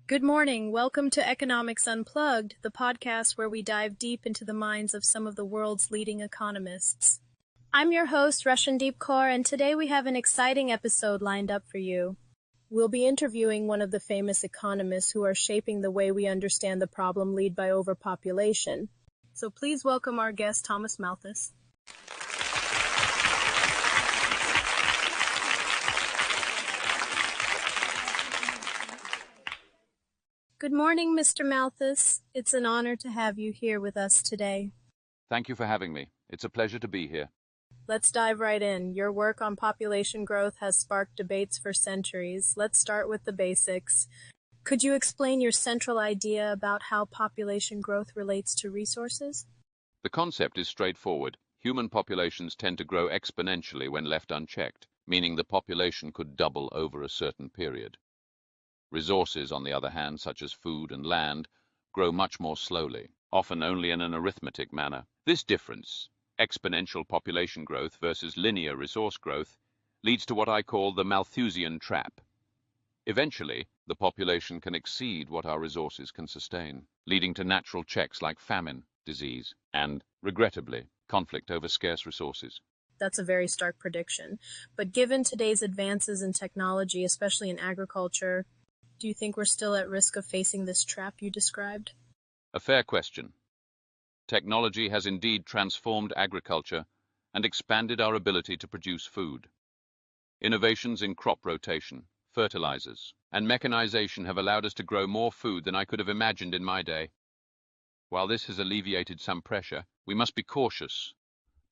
Good morning. Welcome to Economics Unplugged, the podcast where we dive deep into the minds of some of the world's leading economists. I'm your host, Rashandeep Kaur, and today we have an exciting episode lined up for you. We'll be interviewing one of the famous economists who are shaping the way we understand the problem led by overpopulation. So please welcome our guest, Thomas Malthus. Good morning, Mr. Malthus. It's an honor to have you here with us today. Thank you for having me. It's a pleasure to be here. Let's dive right in. Your work on population growth has sparked debates for centuries. Let's start with the basics. Could you explain your central idea about how population growth relates to resources? The concept is straightforward. Human populations tend to grow exponentially when left unchecked, meaning the population could double over a certain period. Resources, on the other hand, such as food and land, grow much more slowly, often only in an arithmetic manner. This difference, exponential population growth versus linear resource growth, leads to what I call the Malthusian trap. Eventually, the population can exceed what our resources can sustain, leading to natural checks like famine, disease, and, regrettably, conflict over scarce resources. That's a very stark prediction. But given today's advances in technology, especially in agriculture, do you think we're still at risk of facing this trap you described? A fair question. Technology has indeed transformed agriculture and expanded our ability to produce food. Innovations in crop rotation, fertilizers, and mechanization have allowed us to grow more food than I could have imagined in my day. While this has alleviated some pressure, we must be cautious.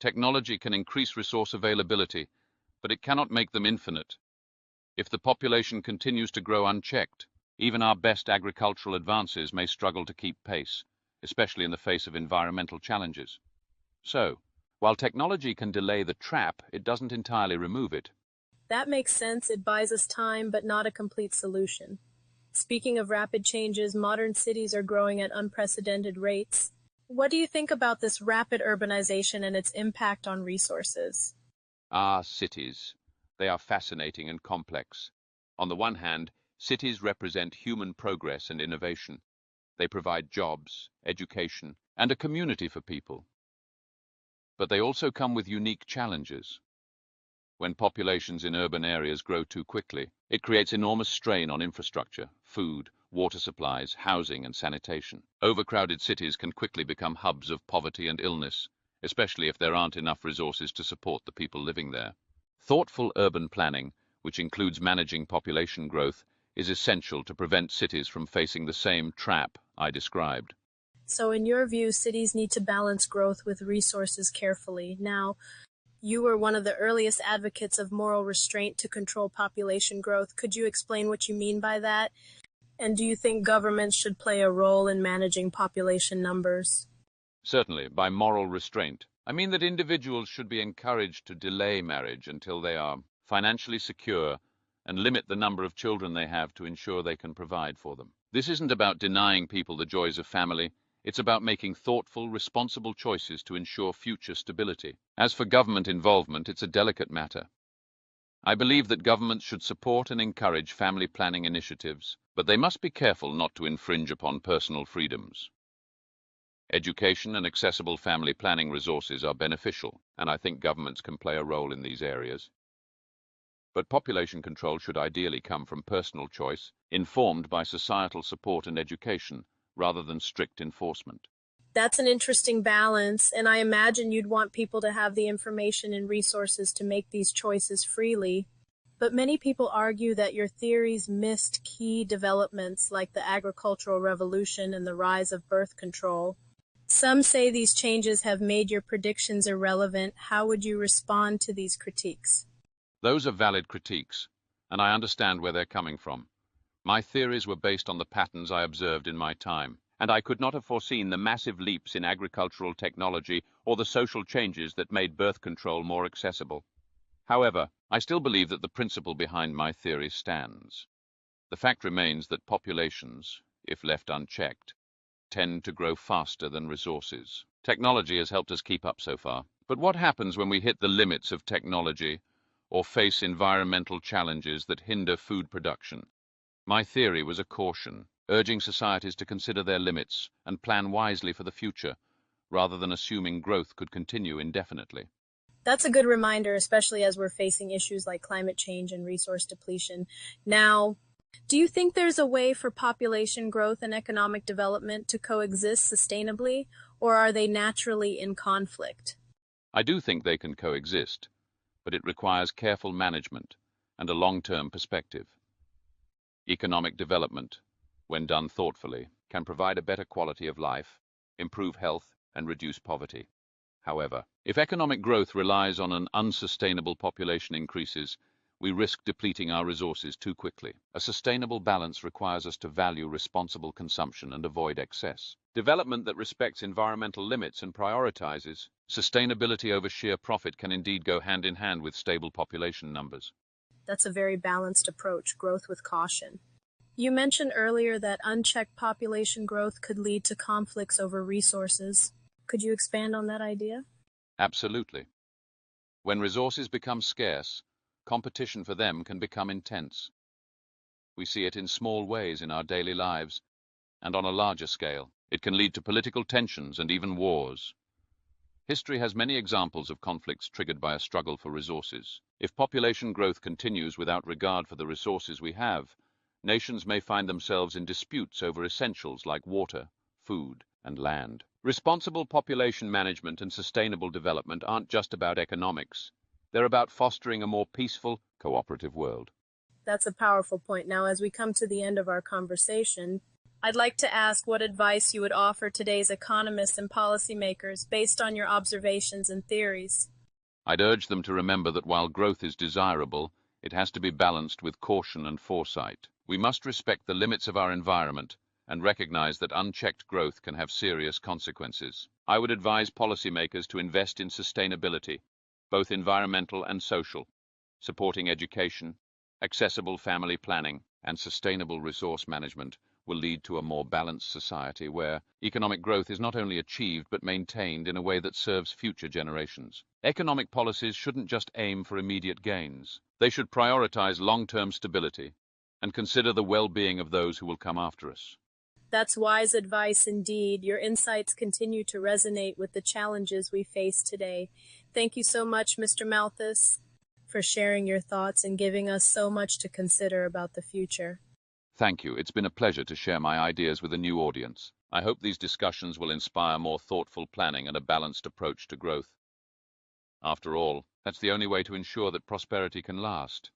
Technology can increase resource availability, but it cannot make them infinite. If the population continues to grow unchecked, even our best agricultural advances may struggle to keep pace, especially in the face of environmental challenges. So, while technology can delay the trap, it doesn't entirely remove it. That makes sense. It buys us time, but not a complete solution. Speaking of rapid changes, modern cities are growing at unprecedented rates. What do you think about this rapid urbanization and its impact on resources? Cities. They are fascinating and complex. On the one hand, cities represent human progress and innovation. They provide jobs, education, and a community for people. But they also come with unique challenges. When populations in urban areas grow too quickly, it creates enormous strain on infrastructure, food, water supplies, housing, and sanitation. Overcrowded cities can quickly become hubs of poverty and illness, especially if there aren't enough resources to support the people living there. Thoughtful urban planning, which includes managing population growth, is essential to prevent cities from facing the same trap I described. So in your view, cities need to balance growth with resources carefully. Now, you were one of the earliest advocates of moral restraint to control population growth. Could you explain what you mean by that? And do you think governments should play a role in managing population numbers? Certainly, by moral restraint, I mean that individuals should be encouraged to delay marriage until they are financially secure and limit the number of children they have to ensure they can provide for them. This isn't about denying people the joys of family. It's about making thoughtful, responsible choices to ensure future stability. As for government involvement, it's a delicate matter. I believe that governments should support and encourage family planning initiatives, but they must be careful not to infringe upon personal freedoms. Education and accessible family planning resources are beneficial, and I think governments can play a role in these areas. But population control should ideally come from personal choice, informed by societal support and education, rather than strict enforcement. That's an interesting balance, and I imagine you'd want people to have the information and resources to make these choices freely. But many people argue that your theories missed key developments like the agricultural revolution and the rise of birth control. Some say these changes have made your predictions irrelevant. How would you respond to these critiques? Those are valid critiques, and I understand where they're coming from. My theories were based on the patterns I observed in my time, and I could not have foreseen the massive leaps in agricultural technology or the social changes that made birth control more accessible. However, I still believe that the principle behind my theory stands. The fact remains that populations, if left unchecked, tend to grow faster than resources. Technology has helped us keep up so far. But what happens when we hit the limits of technology or face environmental challenges that hinder food production? My theory was a caution, urging societies to consider their limits and plan wisely for the future, rather than assuming growth could continue indefinitely. That's a good reminder, especially as we're facing issues like climate change and resource depletion. Now, do you think there's a way for population growth and economic development to coexist sustainably, or are they naturally in conflict? I do think they can coexist, but it requires careful management and a long-term perspective. Economic development, when done thoughtfully, can provide a better quality of life, improve health, and reduce poverty. However, if economic growth relies on an unsustainable population increases, we risk depleting our resources too quickly. A sustainable balance requires us to value responsible consumption and avoid excess. Development that respects environmental limits and prioritizes sustainability over sheer profit can indeed go hand in hand with stable population numbers. That's a very balanced approach, growth with caution. You mentioned earlier that unchecked population growth could lead to conflicts over resources. Could you expand on that idea? Absolutely. When resources become scarce, competition for them can become intense. We see it in small ways in our daily lives, and on a larger scale. It can lead to political tensions and even wars. History has many examples of conflicts triggered by a struggle for resources. If population growth continues without regard for the resources we have, nations may find themselves in disputes over essentials like water, food, and land. Responsible population management and sustainable development aren't just about economics. They're about fostering a more peaceful, cooperative world. That's a powerful point. Now, as we come to the end of our conversation, I'd like to ask what advice you would offer today's economists and policymakers based on your observations and theories. I'd urge them to remember that while growth is desirable, it has to be balanced with caution and foresight. We must respect the limits of our environment and recognize that unchecked growth can have serious consequences. I would advise policymakers to invest in sustainability, both environmental and social, supporting education, accessible family planning, and sustainable resource management will lead to a more balanced society where economic growth is not only achieved but maintained in a way that serves future generations. Economic policies shouldn't just aim for immediate gains. They should prioritize long-term stability and consider the well-being of those who will come after us. That's wise advice indeed. Your insights continue to resonate with the challenges we face today. Thank you so much, Mr. Malthus, for sharing your thoughts and giving us so much to consider about the future. Thank you. It's been a pleasure to share my ideas with a new audience. I hope these discussions will inspire more thoughtful planning and a balanced approach to growth. After all, that's the only way to ensure that prosperity can last.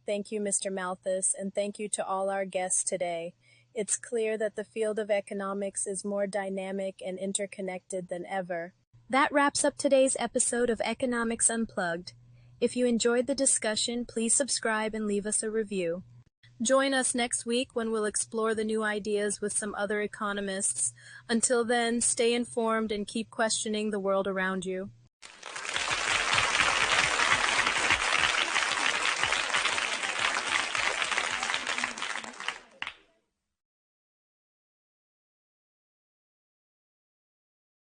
Thank you, Mr. Malthus, and thank you to all our guests today. It's clear that the field of economics is more dynamic and interconnected than ever. That wraps up today's episode of Economics Unplugged. If you enjoyed the discussion, please subscribe and leave us a review. Join us next week when we'll explore the new ideas with some other economists. Until then, stay informed and keep questioning the world around you.